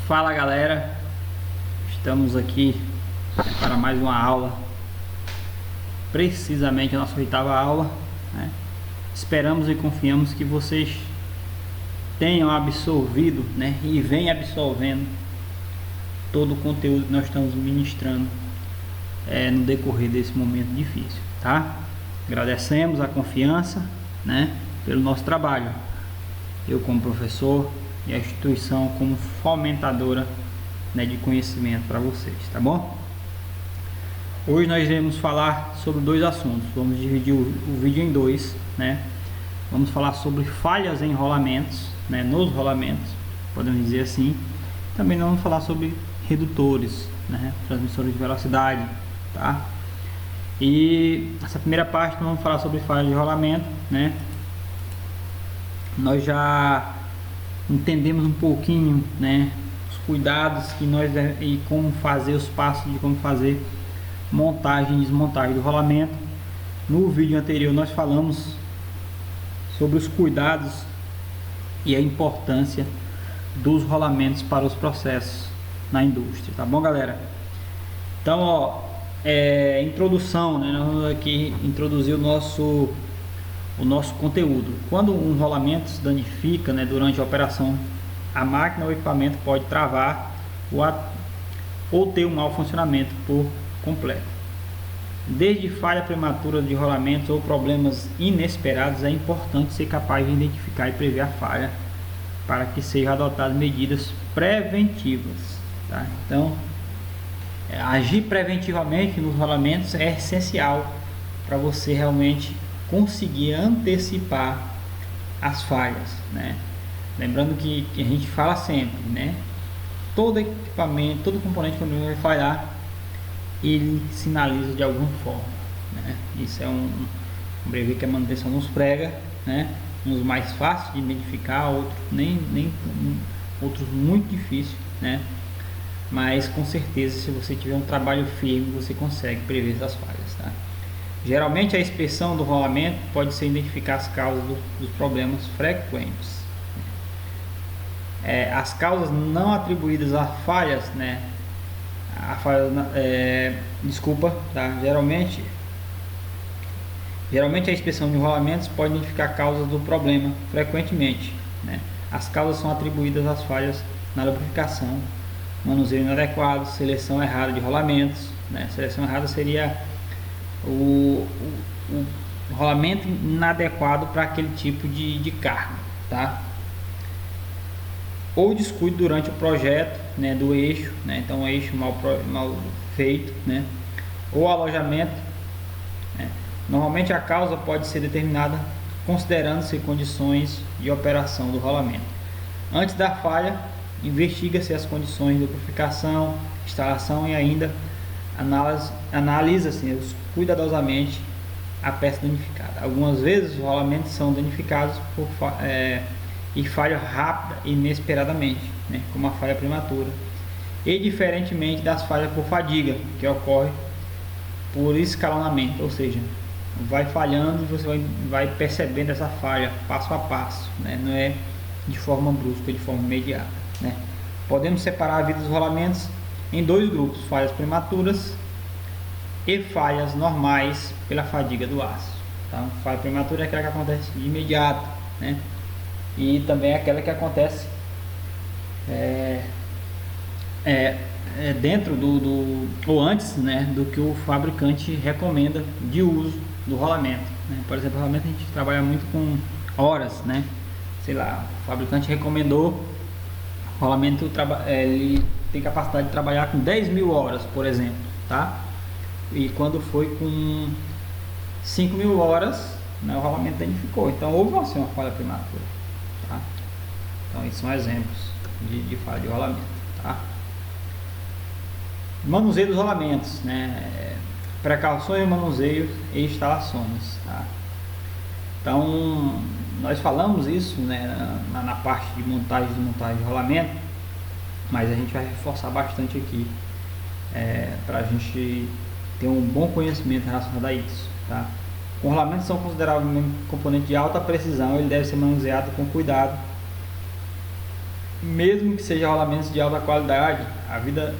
Fala galera, estamos aqui para mais uma aula, precisamente a nossa oitava aula, né? Esperamos e confiamos que vocês tenham absorvido, né, e venham absorvendo todo o conteúdo que nós estamos ministrando no decorrer desse momento difícil, tá? Agradecemos a confiança, né, pelo nosso trabalho, eu como professor e a instituição como fomentadora, né, de conhecimento para vocês, tá bom? Hoje nós iremos falar sobre dois assuntos. Vamos dividir o vídeo em dois, né? Vamos falar sobre falhas em rolamentos, né, nos rolamentos, podemos dizer assim. Também vamos falar sobre redutores, né, transmissores de velocidade, tá? E essa primeira parte nós vamos falar sobre falhas de rolamento, né? Nós já entendemos um pouquinho, né, os cuidados que nós e como fazer os passos de como fazer montagem e desmontagem do rolamento. No vídeo anterior nós falamos sobre os cuidados e a importância dos rolamentos para os processos na indústria, tá bom, galera? Então, ó, introdução, né? Nós vamos aqui introduzir o nosso conteúdo. Quando um rolamento se danifica, né, durante a operação, a máquina ou equipamento pode travar ou ter um mau funcionamento por completo. Desde falha prematura de rolamentos ou problemas inesperados, é importante ser capaz de identificar e prever a falha para que sejam adotadas medidas preventivas, tá? Então, agir preventivamente nos rolamentos é essencial para você realmente conseguir antecipar as falhas, né? Lembrando que a gente fala sempre, né? Todo equipamento, todo componente que vai falhar, ele sinaliza de alguma forma, né? Isso é um brevê que a manutenção nos prega, né? Uns mais fáceis de identificar, outros outros muito difíceis, né? Mas com certeza, se você tiver um trabalho firme, você consegue prever essas falhas, tá? Geralmente a inspeção do rolamento pode ser identificar as causas dos problemas frequentes. As causas não atribuídas a falhas, né? Tá? Geralmente a inspeção de rolamentos pode identificar causas do problema frequentemente, né? As causas são atribuídas às falhas na lubrificação, manuseio inadequado, seleção errada de rolamentos, né? Seleção errada seria o rolamento inadequado para aquele tipo de carga, tá? Ou descuido durante o projeto, né, do eixo, né? Então o eixo mal feito, né? Ou alojamento, né? Normalmente a causa pode ser determinada considerando-se condições de operação do rolamento. Antes da falha, investiga-se as condições de lubrificação, instalação e ainda analisa-se cuidadosamente a peça danificada. Algumas vezes os rolamentos são danificados e falham rápida e inesperadamente, né, como a falha prematura, e diferentemente das falhas por fadiga, que ocorre por escalonamento, ou seja, vai falhando e você vai percebendo essa falha passo a passo, né, não é de forma brusca, de forma imediata, né. Podemos separar a vida dos rolamentos em dois grupos: falhas prematuras e falhas normais pela fadiga do aço. Então, falha prematura é aquela que acontece de imediato, né? E também é aquela que acontece dentro ou antes, né, do que o fabricante recomenda de uso do rolamento, né? Por exemplo, o rolamento a gente trabalha muito com horas, né? Sei lá, o fabricante recomendou o rolamento, ele tem capacidade de trabalhar com 10.000 horas, por exemplo, tá? E quando foi com 5.000 horas, né, o rolamento danificou. Então houve assim uma falha prematura, tá? Então esses são exemplos de falha de rolamento, tá? Manuseio dos rolamentos, né? Precauções de manuseio e instalações, tá? Então nós falamos isso, né, na parte de montagem e desmontagem de rolamento, mas a gente vai reforçar bastante aqui para a gente ter um bom conhecimento relacionado a isso, tá? Os rolamentos são considerados um componente de alta precisão, ele deve ser manuseado com cuidado mesmo que seja rolamentos de alta qualidade, a vida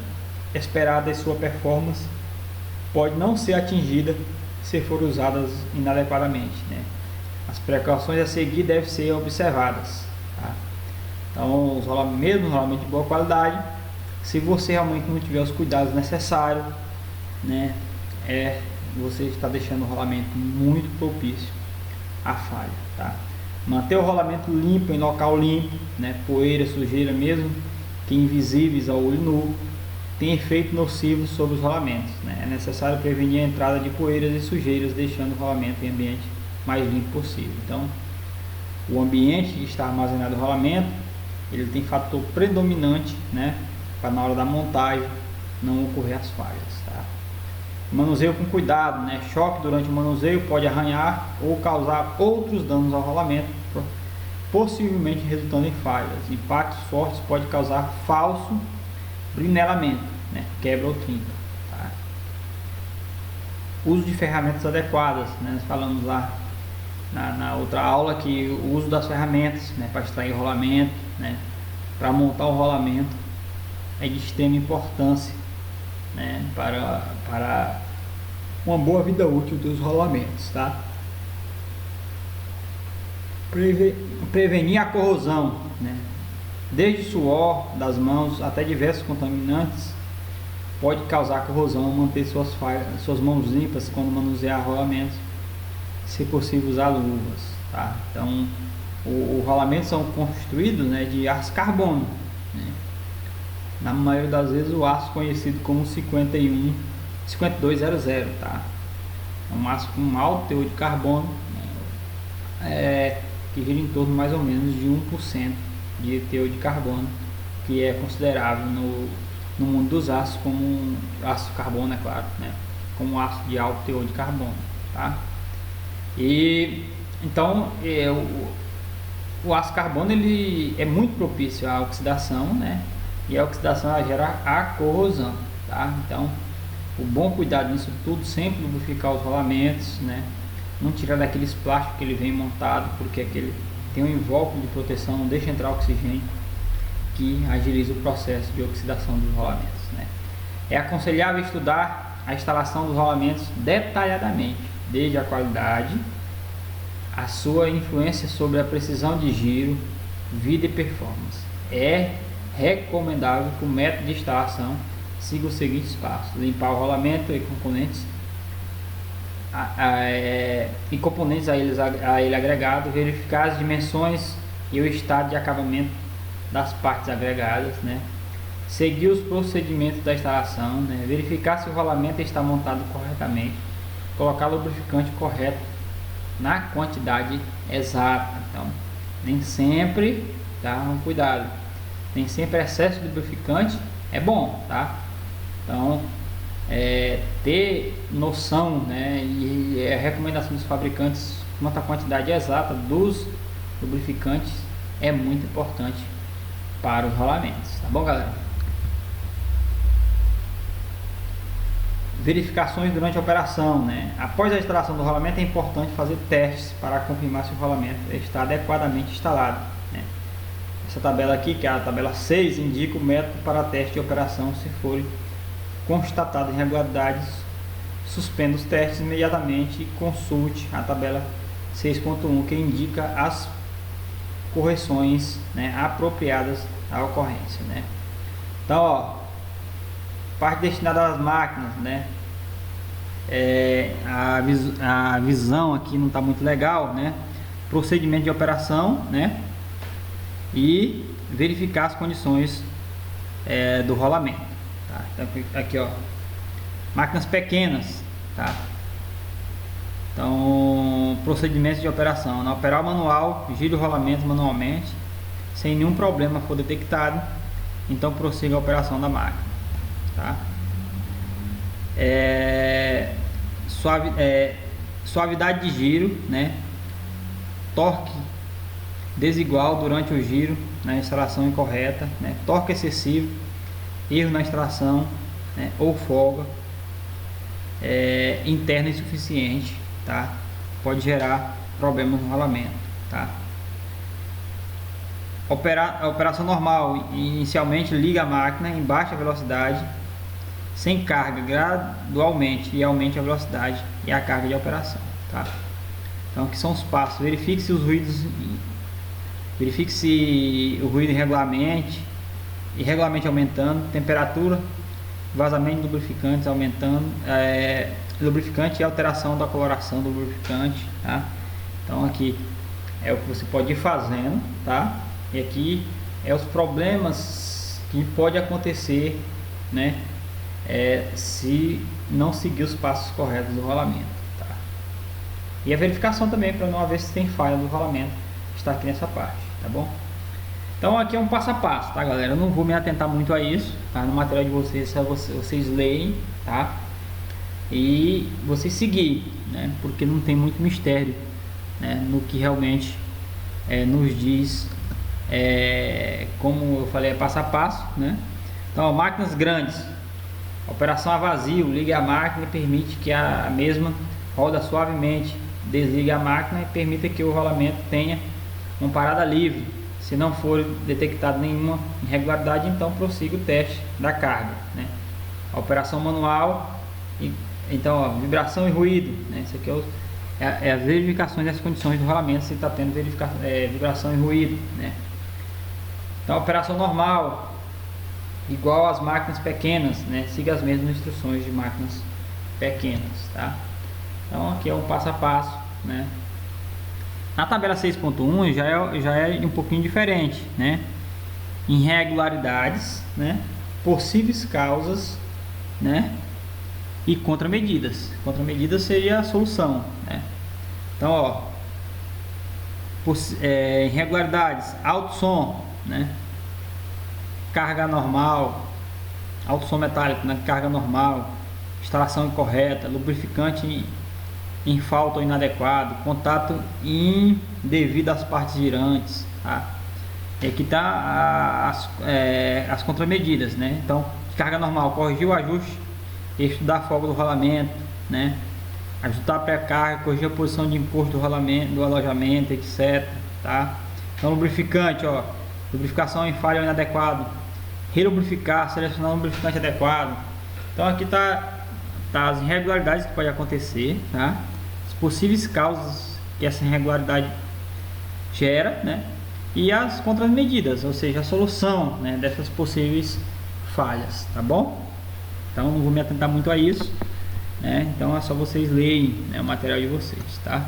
esperada e sua performance pode não ser atingida se for usadas inadequadamente, né? As precauções a seguir devem ser observadas, tá? Então, mesmo rolamento de boa qualidade, se você realmente não tiver os cuidados necessários, né, você está deixando o rolamento muito propício à falha, tá? Manter o rolamento limpo em local limpo, né, poeira, sujeira, mesmo que invisíveis ao olho nu, tem efeito nocivo sobre os rolamentos, né? É necessário prevenir a entrada de poeiras e sujeiras, deixando o rolamento em ambiente mais limpo possível. Então, o ambiente que está armazenado o rolamento, ele tem fator predominante, né, para na hora da montagem não ocorrer as falhas, tá? Manuseio com cuidado, né? Choque durante o manuseio pode arranhar ou causar outros danos ao rolamento, possivelmente resultando em falhas. Impactos fortes pode causar falso brinelamento, né? Quebra ou trinca, tá? Uso de ferramentas adequadas, né? Nós falamos lá na outra aula que o uso das ferramentas, né, para extrair o rolamento, né, para montar o rolamento, é de extrema importância, né, para uma boa vida útil dos rolamentos, tá? Prevenir a corrosão, né? Desde suor das mãos até diversos contaminantes pode causar corrosão. Manter suas mãos limpas quando manusear rolamentos, se possível usar luvas, tá? Então, os rolamentos são construídos, né, de aço carbono, né? Na maioria das vezes o aço conhecido como 5200, tá? É um aço com alto teor de carbono, né, que gira em torno mais ou menos de 1% de teor de carbono, que é considerável no mundo dos aços como aço carbono, é claro, né, como aço de alto teor de carbono, tá? E então o aço carbono ele é muito propício à oxidação, né? E a oxidação ela gera a corrosão, tá? Então, o bom cuidado nisso tudo, sempre lubrificar os rolamentos, né? Não tirar daqueles plásticos que ele vem montado, porque aquele tem um invólucro de proteção, não deixa entrar oxigênio, que agiliza o processo de oxidação dos rolamentos, né? É aconselhável estudar a instalação dos rolamentos detalhadamente, desde a qualidade, a sua influência sobre a precisão de giro, vida e performance. É recomendável que o método de instalação siga os seguintes passos: limpar o rolamento e componentes a ele agregado, verificar as dimensões e o estado de acabamento das partes agregadas, né? Seguir os procedimentos da instalação, né? Verificar se o rolamento está montado corretamente, colocar o lubrificante correto na quantidade exata. Então, nem sempre, tá? Um cuidado, nem sempre excesso de lubrificante é bom, tá? Então, ter noção, né, e a recomendação dos fabricantes quanto à quantidade exata dos lubrificantes é muito importante para os rolamentos, tá bom, galera? Verificações durante a operação, né? Após a instalação do rolamento é importante fazer testes para confirmar se o rolamento está adequadamente instalado, né? Essa tabela aqui, que é a tabela 6, indica o método para teste de operação. Se forem constatadas irregularidades, suspenda os testes imediatamente e consulte a tabela 6.1, que indica as correções, né, apropriadas à ocorrência, né? Então, ó, parte destinada às máquinas, né? A visão aqui não está muito legal, né? Procedimento de operação, né? E verificar as condições do rolamento, tá? Então, aqui, ó, máquinas pequenas, tá? Então, procedimentos de operação: na operar o manual, gire o rolamento manualmente, sem nenhum problema for detectado, então prossiga a operação da máquina, tá? Suavidade de giro, né? Torque desigual durante o giro na instalação incorreta, né? Torque excessivo, erro na instalação, né, ou folga interna insuficiente, tá? Pode gerar problemas no rolamento, tá? A operação normal, inicialmente liga a máquina em baixa velocidade, sem carga, gradualmente e aumente a velocidade e a carga de operação, tá? Então aqui são os passos. Verifique se o ruído irregularmente aumentando, temperatura, vazamento de lubrificantes aumentando, lubrificante e alteração da coloração do lubrificante, tá? Então aqui é o que você pode ir fazendo, tá? E aqui é os problemas que pode acontecer, né? Se não seguir os passos corretos do rolamento, tá? E a verificação também, para não haver se tem falha do rolamento, está aqui nessa parte, tá bom? Então aqui é um passo a passo, tá, galera? Eu não vou me atentar muito a isso, tá? No material de vocês, só vocês leem, tá? E vocês seguirem, né? Porque não tem muito mistério, né? No que realmente nos diz, como eu falei, é passo a passo, né? Então, máquinas grandes, operação a vazio, liga a máquina e permite que a mesma roda suavemente, desligue a máquina e permita que o rolamento tenha uma parada livre. Se não for detectado nenhuma irregularidade, então prossiga o teste da carga, né? A operação manual, então, ó, vibração e ruído, né? Isso aqui é as verificações das condições do rolamento, se está tendo vibração e ruído, né? Então, a operação normal, igual às máquinas pequenas, né? Siga as mesmas instruções de máquinas pequenas, tá? Então, aqui é um passo a passo, né? Na tabela 6.1 já é um pouquinho diferente, né? Irregularidades, né? Possíveis causas, né? E contramedidas. Contramedidas seria a solução, né? Então, ó, irregularidades, alto som, né? Carga normal, alto som metálico, né? Carga normal, instalação incorreta, lubrificante em falta ou inadequado, contato indevido às partes girantes, tá? E aqui tá as contramedidas, né? Então, carga normal, corrigir o ajuste, estudar a folga do rolamento, né? Ajustar a pré-carga, corrigir a posição de encosto do rolamento, do alojamento, etc, tá? Então, lubrificante, ó, lubrificação em falha ou inadequado, relubrificar, selecionar um lubrificante adequado. Então, aqui tá as irregularidades que pode acontecer, tá? As possíveis causas que essa irregularidade gera, né? E as contramedidas, ou seja, a solução, né, dessas possíveis falhas, tá bom? Então não vou me atentar muito a isso, né? Então é só vocês lerem, né, o material de vocês, tá?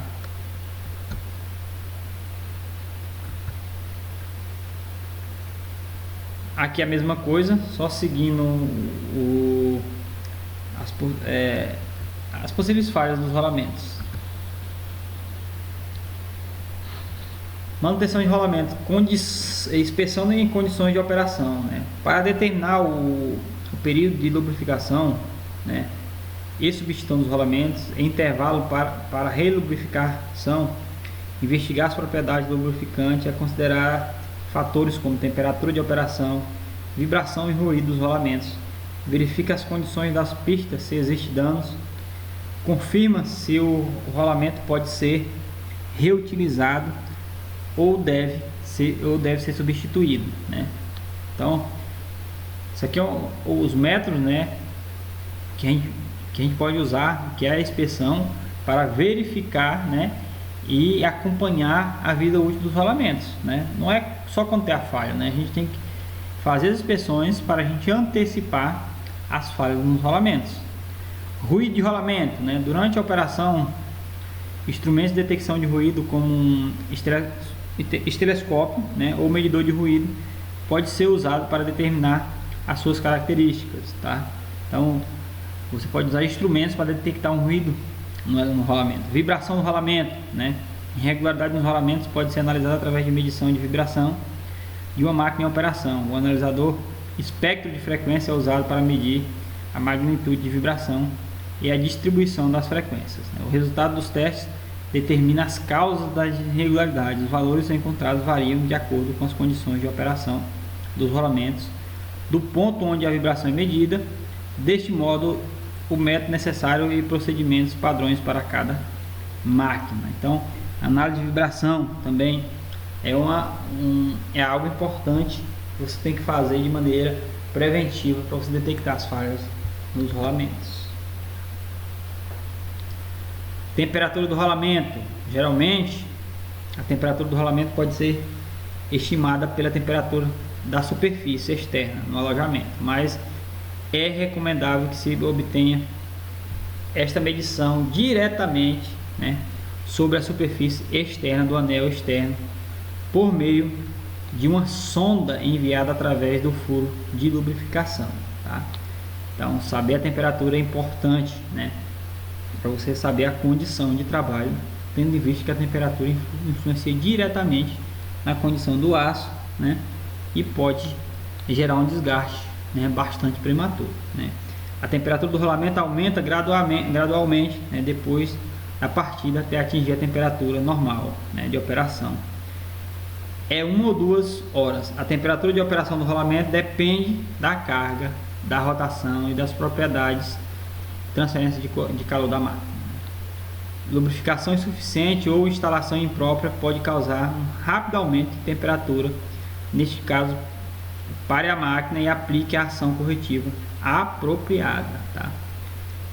Aqui a mesma coisa, só seguindo as possíveis falhas dos rolamentos. Manutenção de rolamento, inspeção em condições de operação, né? Para determinar o período de lubrificação, né, e substituição dos rolamentos, intervalo para relubrificação, investigar as propriedades do lubrificante, considerar fatores como temperatura de operação, vibração e ruído dos rolamentos, verifica as condições das pistas, se existem danos, confirma se o rolamento pode ser reutilizado ou deve ser substituído, né? Então, isso aqui é os métodos, né, que a gente pode usar, que é a inspeção, para verificar, né, e acompanhar a vida útil dos rolamentos, né? Não é só quando tem a falha, né? A gente tem que fazer as inspeções para a gente antecipar as falhas nos rolamentos. Ruído de rolamento, né? Durante a operação, instrumentos de detecção de ruído como um estereoscópio, né, ou medidor de ruído pode ser usado para determinar as suas características, tá? Então você pode usar instrumentos para detectar um ruído no rolamento. Vibração do rolamento, né? Irregularidade nos rolamentos pode ser analisada através de medição de vibração de uma máquina em operação. O analisador espectro de frequência é usado para medir a magnitude de vibração e a distribuição das frequências, né? O resultado dos testes determina as causas das irregularidades. Os valores encontrados variam de acordo com as condições de operação dos rolamentos, do ponto onde a vibração é medida. Deste modo, o método necessário e procedimentos padrões para cada máquina. Então, análise de vibração também é algo importante que você tem que fazer de maneira preventiva para você detectar as falhas nos rolamentos. Temperatura do rolamento. Geralmente, a temperatura do rolamento pode ser estimada pela temperatura da superfície externa no alojamento, mas é recomendável que se obtenha esta medição diretamente, né, sobre a superfície externa do anel externo por meio de uma sonda enviada através do furo de lubrificação, tá? Então, saber a temperatura é importante, né, para você saber a condição de trabalho, tendo em vista que a temperatura influencia diretamente na condição do aço, né, e pode gerar um desgaste, né, bastante prematuro, né. A temperatura do rolamento aumenta gradualmente, né, depois da partida até atingir a temperatura normal, né, de operação. É 1 ou 2 horas. A temperatura de operação do rolamento depende da carga, da rotação e das propriedades de transferência de calor da máquina. Lubrificação insuficiente ou instalação imprópria pode causar um rápido aumento de temperatura. Neste caso, pare a máquina e aplique a ação corretiva apropriada, tá?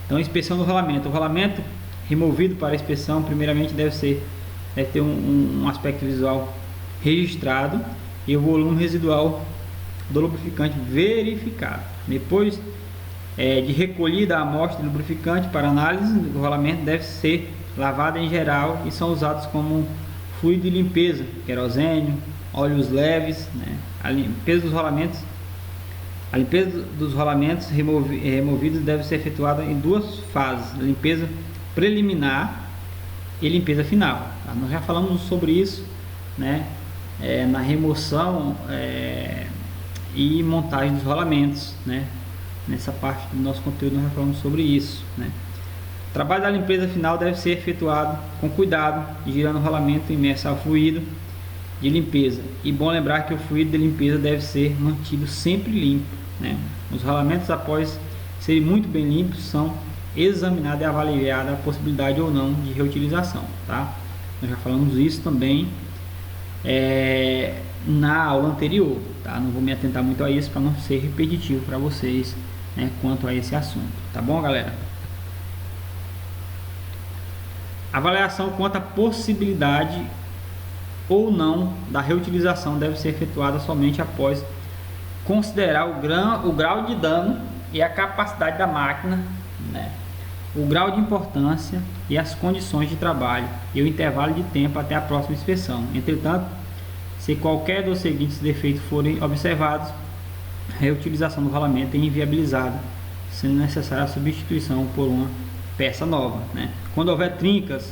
Então, inspeção do rolamento. O rolamento removido para inspeção, primeiramente deve ter um aspecto visual registrado e o volume residual do lubrificante verificado. Depois de recolhida a amostra de lubrificante para análise, o rolamento deve ser lavado em geral e são usados como fluido de limpeza, querosene, óleos leves, né? A limpeza dos rolamentos removidos deve ser efetuada em 2 fases: limpeza preliminar e limpeza final, tá? Nós já falamos sobre isso, né, na remoção e montagem dos rolamentos, né? Nessa parte do nosso conteúdo nós já falamos sobre isso, né? O trabalho da limpeza final deve ser efetuado com cuidado, girando o rolamento imerso ao fluido de limpeza. E bom lembrar que o fluido de limpeza deve ser mantido sempre limpo, né? Os rolamentos, após serem muito bem limpos, são examinados e avaliada a possibilidade ou não de reutilização, tá? Nós já falamos isso também na aula anterior, tá? Não vou me atentar muito a isso para não ser repetitivo para vocês, né, quanto a esse assunto, tá bom, galera? Avaliação quanto à possibilidade ou não da reutilização deve ser efetuada somente após considerar o grau de dano e a capacidade da máquina, né, o grau de importância e as condições de trabalho e o intervalo de tempo até a próxima inspeção. Entretanto, se qualquer dos seguintes defeitos forem observados, a reutilização do rolamento é inviabilizada, sendo necessária a substituição por uma peça nova, né? Quando houver trincas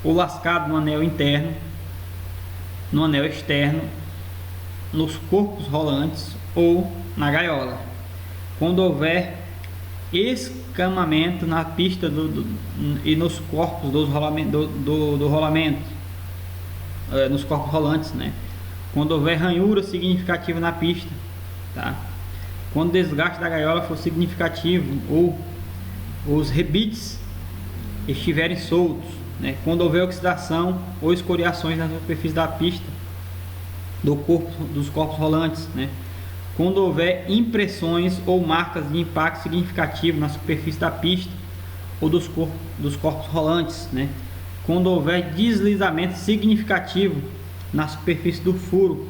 ou lascado no anel interno, no anel externo, nos corpos rolantes ou na gaiola. Quando houver escamamento na pista e nos corpos do rolamento, nos corpos rolantes, né? Quando houver ranhura significativa na pista, tá? Quando o desgaste da gaiola for significativo ou os rebites estiverem soltos, né? Quando houver oxidação ou escoriações na superfície da pista dos corpos rolantes, né? Quando houver impressões ou marcas de impacto significativo na superfície da pista ou dos corpos rolantes, né? Quando houver deslizamento significativo na superfície do furo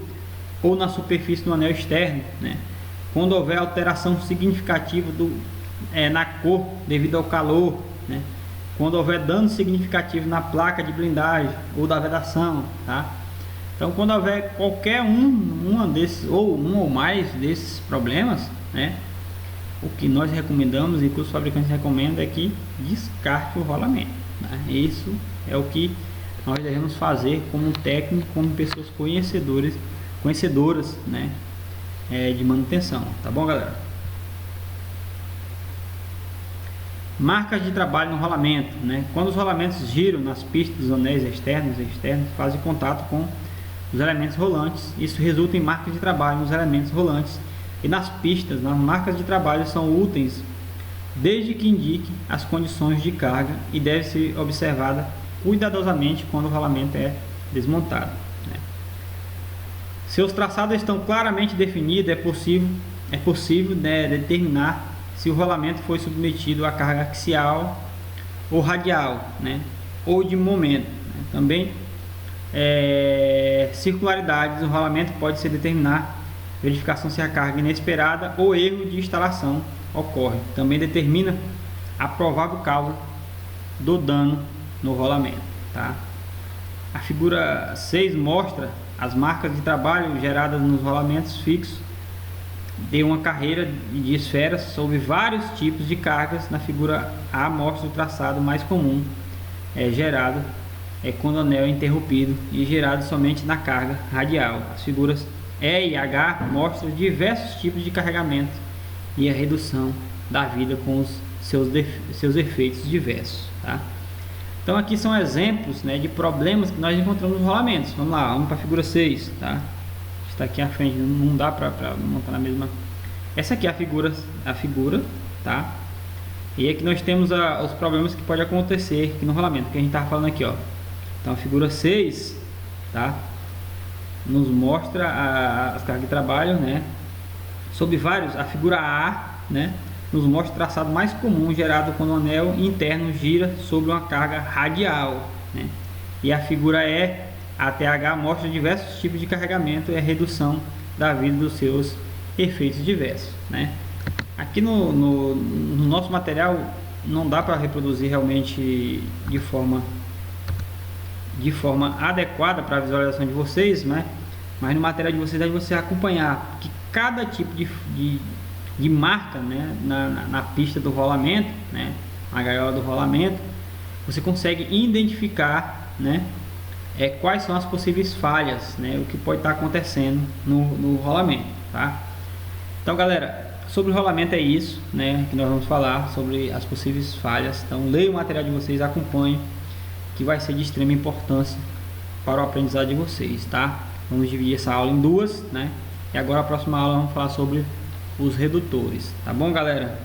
ou na superfície do anel externo, né? Quando houver alteração significativa na cor devido ao calor, né? Quando houver dano significativo na placa de blindagem ou da vedação, tá? Então, quando houver qualquer um desses ou um ou mais desses problemas, né, o que nós recomendamos e que os fabricantes recomendam é que descarte o rolamento, né? Isso é o que nós devemos fazer como técnico, como pessoas conhecedoras, né, de manutenção, tá bom, galera? Marcas de trabalho no rolamento, né? Quando os rolamentos giram nas pistas dos anéis externos e externos, fazem contato com os elementos rolantes. Isso resulta em marcas de trabalho nos elementos rolantes e nas pistas. As marcas de trabalho são úteis desde que indique as condições de carga e deve ser observada cuidadosamente quando o rolamento é desmontado, né? Seus traçados estão claramente definidos, é possível, né, determinar se o rolamento foi submetido à carga axial ou radial, né, ou de momento, né. Também circularidades do rolamento pode ser determinar verificação se a carga inesperada ou erro de instalação ocorre. Também determina a provável causa do dano no rolamento, tá? A figura 6 mostra as marcas de trabalho geradas nos rolamentos fixos de uma carreira de esferas sob vários tipos de cargas. Na figura A mostra o traçado mais comum gerado quando o anel é interrompido e gerado somente na carga radial. As figuras E e H mostram diversos tipos de carregamento e a redução da vida com os seus efeitos diversos, tá? Então aqui são exemplos, né, de problemas que nós encontramos nos rolamentos. Vamos lá, vamos para a figura 6, tá? Está aqui à frente, não dá para montar na mesma. Essa aqui é a figura, tá? E aqui nós temos os problemas que pode acontecer aqui no rolamento, que a gente estava falando aqui, ó. Então a figura 6, tá, nos mostra as cargas de trabalho, né, sobre vários. A figura A, né, nos mostra o traçado mais comum gerado quando o anel interno gira sobre uma carga radial, né? E a figura E até H mostra diversos tipos de carregamento e a redução da vida dos seus efeitos diversos, né? Aqui no nosso material não dá para reproduzir realmente de forma adequada para a visualização de vocês, né? Mas no material de vocês, você acompanhar que cada tipo de marca, né, na pista do rolamento, né, na gaiola do rolamento, você consegue identificar, né, quais são as possíveis falhas, né, o que pode estar acontecendo no rolamento, tá? Então, galera, sobre o rolamento é isso, né, que nós vamos falar sobre as possíveis falhas. Então, leia o material de vocês, acompanhe, que vai ser de extrema importância para o aprendizado de vocês, tá? Vamos dividir essa aula em duas, né? E agora a próxima aula vamos falar sobre os redutores, tá bom, galera?